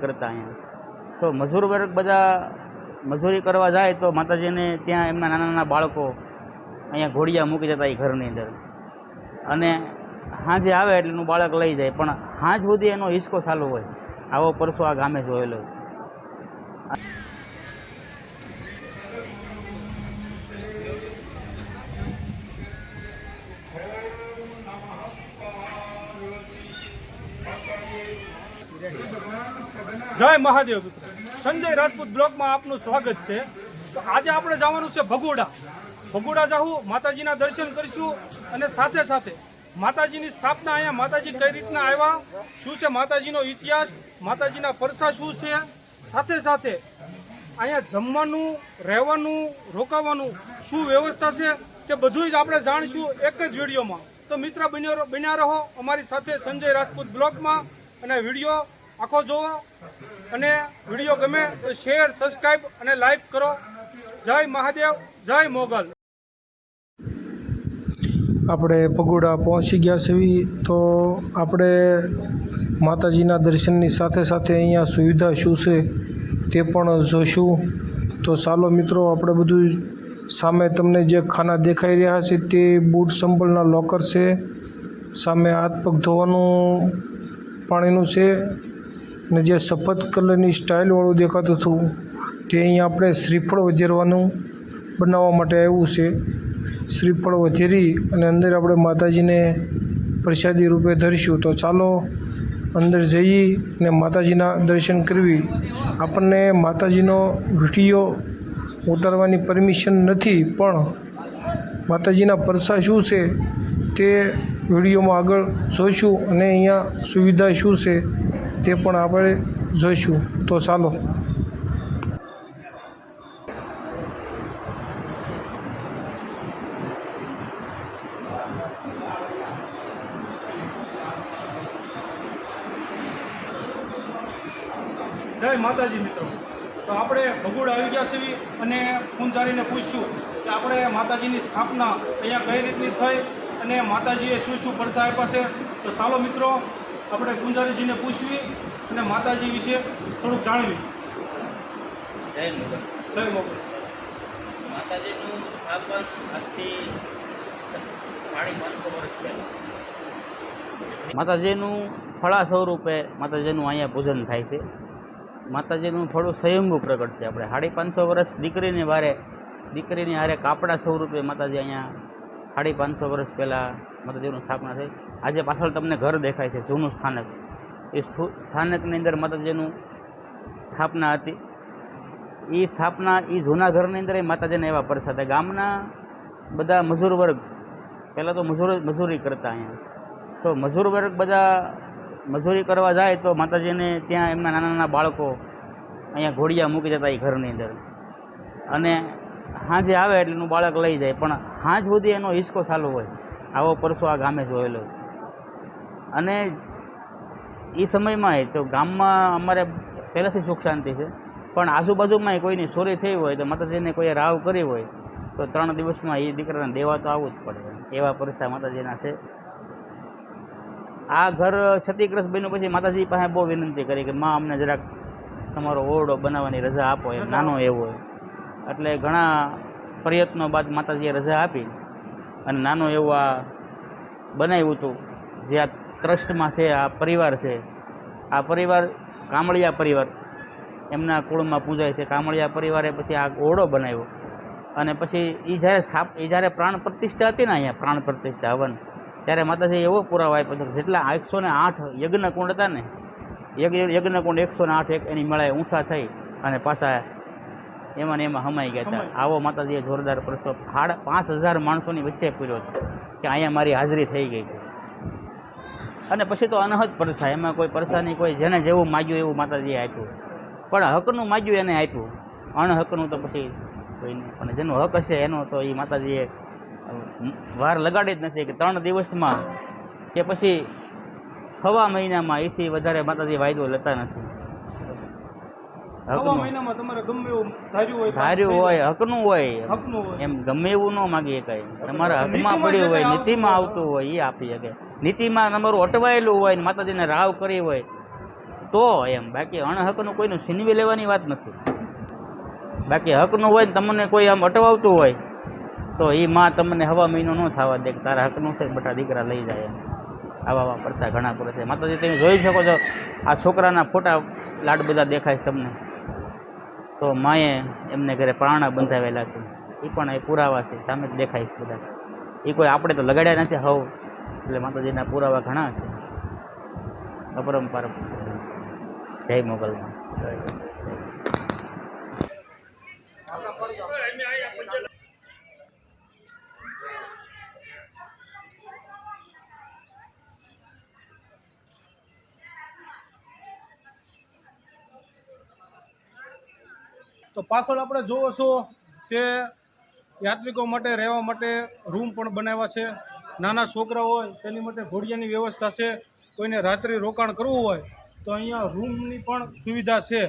કરતા અહીંયા તો મજૂર વર્ગ બધા મજૂરી કરવા જાય તો માતાજીને ત્યાં એમના નાના નાના બાળકો અહીંયા ઘોડિયા મૂકી જતા એ ઘરની અંદર, અને સાંજે આવે એટલે એનું બાળક લઈ જાય, પણ સાંજ સુધી એનો હિસકો ચાલુ હોય. આવો પરસો આ ગામે જોયેલો. જય મહાદેવ મિત્રો, સંજય રાજપૂત બ્લોગમાં આપનું સ્વાગત છે. તો આજે આપણે જવાનું છે ભગુડા જાવું, માતાજીના દર્શન કરીશું અને સાથે સાથે માતાજીની સ્થાપના, અહીંયા માતાજી કઈ રીતના આવ્યા, શું છે માતાજીનો ઇતિહાસ, માતાજીના પરસા શું છે, સાથે સાથે અહીંયા જમવાનું, રહેવાનું, રોકાવાનું શું વ્યવસ્થા છે તે બધું જ આપણે જાણીશું એક જ વિડીયોમાં. તો મિત્ર બન્યા રહો અમારી સાથે સંજય રાજપૂત બ્લોગમાં, અને વિડીયો આખો જોવો, અને વિડીયો ગમે તો શેર, સબસ્ક્રાઈબ અને લાઈક કરો. જય મહાદેવ, જય મોગલ. આપણે ભગોડા પહોંચી ગયા છીએ. તો આપણે માતાજીના દર્શનની સાથે સાથે અહીંયા સુવિધા શું છે તે પણ જોઈશું. તો ચાલો મિત્રો, આપણે બધું સામે તમને જે ખાના દેખાઈ રહ્યા છે તે બૂટ સંભળના લોકર છે, સામે હાથ પગ ધોવાનું પાણીનું છે, અને જે સફેદ કલરની સ્ટાઇલવાળું દેખાતું હતું તે અહીંયા આપણે શ્રીફળ વધેરવાનું બનાવવા માટે આવ્યું છે. શ્રીફળ વધેરી અને અંદર આપણે માતાજીને પ્રસાદી રૂપે ધરીશું. તો ચાલો અંદર જઈ અને માતાજીના દર્શન કરવી. આપણને માતાજીનો વિડીયો ઉતારવાની પરમિશન નથી, પણ માતાજીના પરસા શું છે તે વિડીયોમાં આગળ જોઈશું, અને અહીંયા સુવિધા શું છે તે પણ આપણે જોઈશું. તો ચાલો. જય માતાજી મિત્રો, તો આપણે ભગોડા આવી ગયા છીએ અને પૂંજારીને પૂછ્યું કે આપણે માતાજીની સ્થાપના અહીંયા કઈ રીતની થઈ અને માતાજીએ શું શું પરસા આપ્યા છે. તો ચાલો મિત્રો, આપણે પૂંજારીજીને પૂછવી અને માતાજી વિશે થોડુંક જાણવી. જય મોગલ. જય મોગલ. માતાજીનું સ્થાપન આજથી 550 વર્ષ પહેલાં માતાજીનું ફળા સ્વરૂપે માતાજીનું અહીંયા પૂજન થાય છે. માતાજીનું થોડું સ્વયંભૂ પ્રગટ છે. આપણે 550 વર્ષ દીકરીની હારે કાપડા સ્વરૂપે માતાજી અહીંયા 550 વર્ષ પહેલાં માતાજીનું સ્થાપના થઈ. આજે પાછળ તમને ઘર દેખાય છે, જૂનું સ્થાનક. એ સ્થાનકની અંદર માતાજીનું સ્થાપના હતી. એ સ્થાપના એ જૂના ઘરની અંદર માતાજીને એવા પરસા હતા. ગામના બધા મજૂર વર્ગ પહેલાં તો મજૂરી કરતા અહીંયા, તો મજૂર વર્ગ બધા મજૂરી કરવા જાય તો માતાજીને ત્યાં એમના નાના નાના બાળકો અહીંયા ઘોડિયા મૂકી જતા એ ઘરની અંદર, અને સાંજે આવે એટલે એનું બાળક લઈ જાય, પણ સાંજ સુધી એનો હિસકો ચાલુ હોય. આવો પરસો આ ગામે જોયેલો. અને એ સમયમાં તો ગામમાં અમારે પહેલાંથી સુખ શાંતિ છે, પણ આજુબાજુમાં કોઈની ચોરી થઈ હોય તો માતાજીને કોઈએ રાવ કરી હોય તો 3 દિવસમાં એ દીકરાને દેવા તો આવવું જ પડે. એવા પરસા માતાજીના છે. આ ઘર ક્ષતિગ્રસ્ત બન્યું પછી માતાજી પાસે બહુ વિનંતી કરી કે માં અમને જરાક તમારો ઓરડો બનાવવાની રજા આપો, એમ નાનો એવો હોય. એટલે ઘણા પ્રયત્નો બાદ માતાજીએ રજા આપી અને નાનો એવું આ બનાવ્યું હતું. જે આ ટ્રસ્ટમાં છે, આ પરિવાર છે, આ પરિવાર કામળિયા પરિવાર એમના કુળમાં પૂજાય છે. કામળિયા પરિવારે પછી આ ઓરડો બનાવ્યો, અને પછી એ જ્યારે પ્રાણ પ્રતિષ્ઠા હતી ને, અહીંયા પ્રાણ પ્રતિષ્ઠા હવન, ત્યારે માતાજી એવો પુરાવો આપ્યો હતો. જેટલા 108 યજ્ઞકુંડ હતા ને, યજ્ઞકુંડ 108 એની મેળાએ ઊંચા થઈ અને પાછા એમાં ને એમાં હમાઈ ગયા હતા. આવો માતાજીએ જોરદાર પરસો 5000 માણસોની વચ્ચે પૂર્યો હતો કે અહીંયા મારી હાજરી થઈ ગઈ છે. અને પછી તો અનહદ પરસા, એમાં કોઈ પરસાની કોઈ જેને જેવું માગ્યું એવું માતાજીએ આપ્યું, પણ હકનું માગ્યું એને આપ્યું, અણહકનું તો પછી કોઈ નહીં. પણ જેનો હક હશે એનો તો એ માતાજીએ વાર લગાડી જ નથી કે 3 દિવસમાં કે પછી 6 મહિનામાં એથી વધારે માતાજી વાયદો લેતા નથી. નવા હકનું મહિનામાં તમારે ગમે એવું ધાર્યું હોય ધાર્યું હોય હકનું હોય હકનું હોય. એમ ગમે એવું ન માગી શકાય. તમારા હકમાં નીતિમાં પડ્યું હોય જે કાંઈ નીતિમાં આવતું હોય એ આપી શકે. નીતિમાં તમારું અટવાયેલું હોય ને માતાજીને રાવ કરી હોય તો એમ. બાકી અણહકનું કોઈનું છીનવી લેવાની વાત નથી. બાકી હકનું હોય ને તમને કોઈ આમ અટવાવતું હોય તો એ માં તમને હવા મહિનો ન થવા દે કે તારા હકનું છે બટા દીકરા લઈ જાય. આવા પડતા ઘણા પડે છે. માતાજી તમે જોઈ શકો છો આ છોકરાના ફોટા લાડ બધા દેખાય છે તમને, તો માએ એમને ઘરે પ્રાણા બંધાવેલા છે. એ પણ એ પુરાવા છે, સામે જ દેખાય છે બધા. એ કોઈ આપણે તો લગાડ્યા નથી હવ, એટલે માતાજીના પુરાવા ઘણા છે. અપરંપાર જય મોગલમાં. તો પાછળ આપણે જોવો છો કે યાત્રિકો માટે રહેવા માટે રૂમ પણ બનાવ્યા છે. નાના છોકરા હોય તેની માટે ઘોડિયાની વ્યવસ્થા છે. કોઈને રાત્રિ રોકાણ કરવું હોય તો અહીંયા રૂમની પણ સુવિધા છે.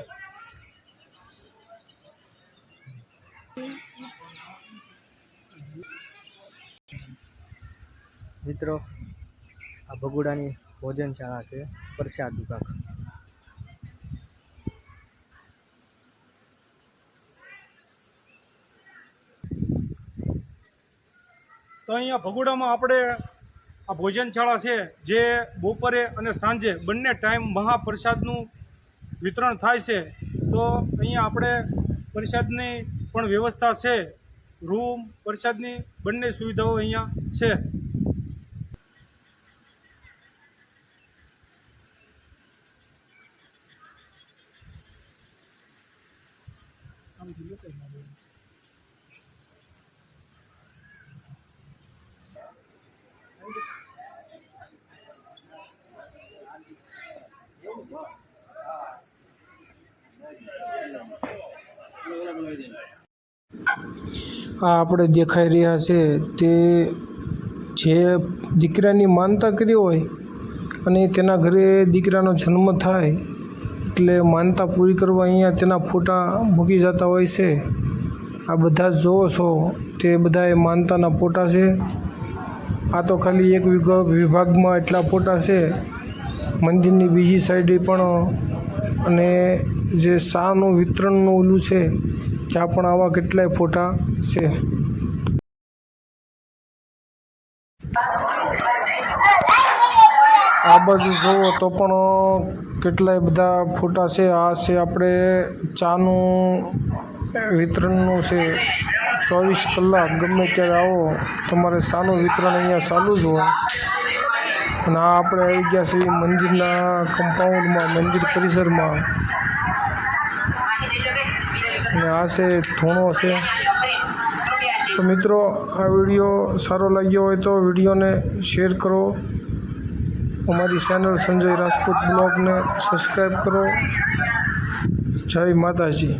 મિત્રો, આ ભગુડાની ભોજનશાળા છે, પ્રસાદ વિભાગ. તો અહીંયા ભગુડામાં આપણે આ ભોજનશાળા છે જે બપોરે અને સાંજે બંને ટાઈમ મહાપ્રસાદનું વિતરણ થાય છે. તો અહીંયા આપણે પ્રસાદની પણ વ્યવસ્થા છે. રૂમ, પ્રસાદની બંને સુવિધાઓ અહીંયા છે. આ આપણે દેખાઈ રહ્યા છે તે જે દીકરાની માનતા કરી હોય અને તેના ઘરે દીકરાનો જન્મ થાય એટલે માનતા પૂરી કરવા અહીંયા તેના ફોટા મૂકી જતા હોય છે. આ બધા જોવો છો તે બધા એ માનતાના ફોટા છે. આ તો ખાલી એક વિભાગમાં એટલા ફોટા છે. મંદિરની બીજી સાઈડે પણ અને જે શાનું વિતરણનું ઓલું છે ત્યાં પણ આવા કેટલાય ફોટા છે. આ બાજુ જુઓ તો પણ કેટલાય બધા ફોટા છે. આ છે આપણે ચાનું વિતરણનું છે. 24 કલાક ગમે ત્યારે આવો તમારે ચાનું વિતરણ અહીંયા ચાલુ જ હોય. અને આ આપણે આવી ગયા છીએ મંદિરના કમ્પાઉન્ડમાં, મંદિર પરિસરમાં. અને આ છે ધૂણો છે. તો મિત્રો, આ વિડીયો સારો લાગ્યો હોય તો વિડીયોને શેર કરો. અમારી ચેનલ સંજય રાજપૂત બ્લોગને સબસ્ક્રાઈબ કરો. જય માતાજી.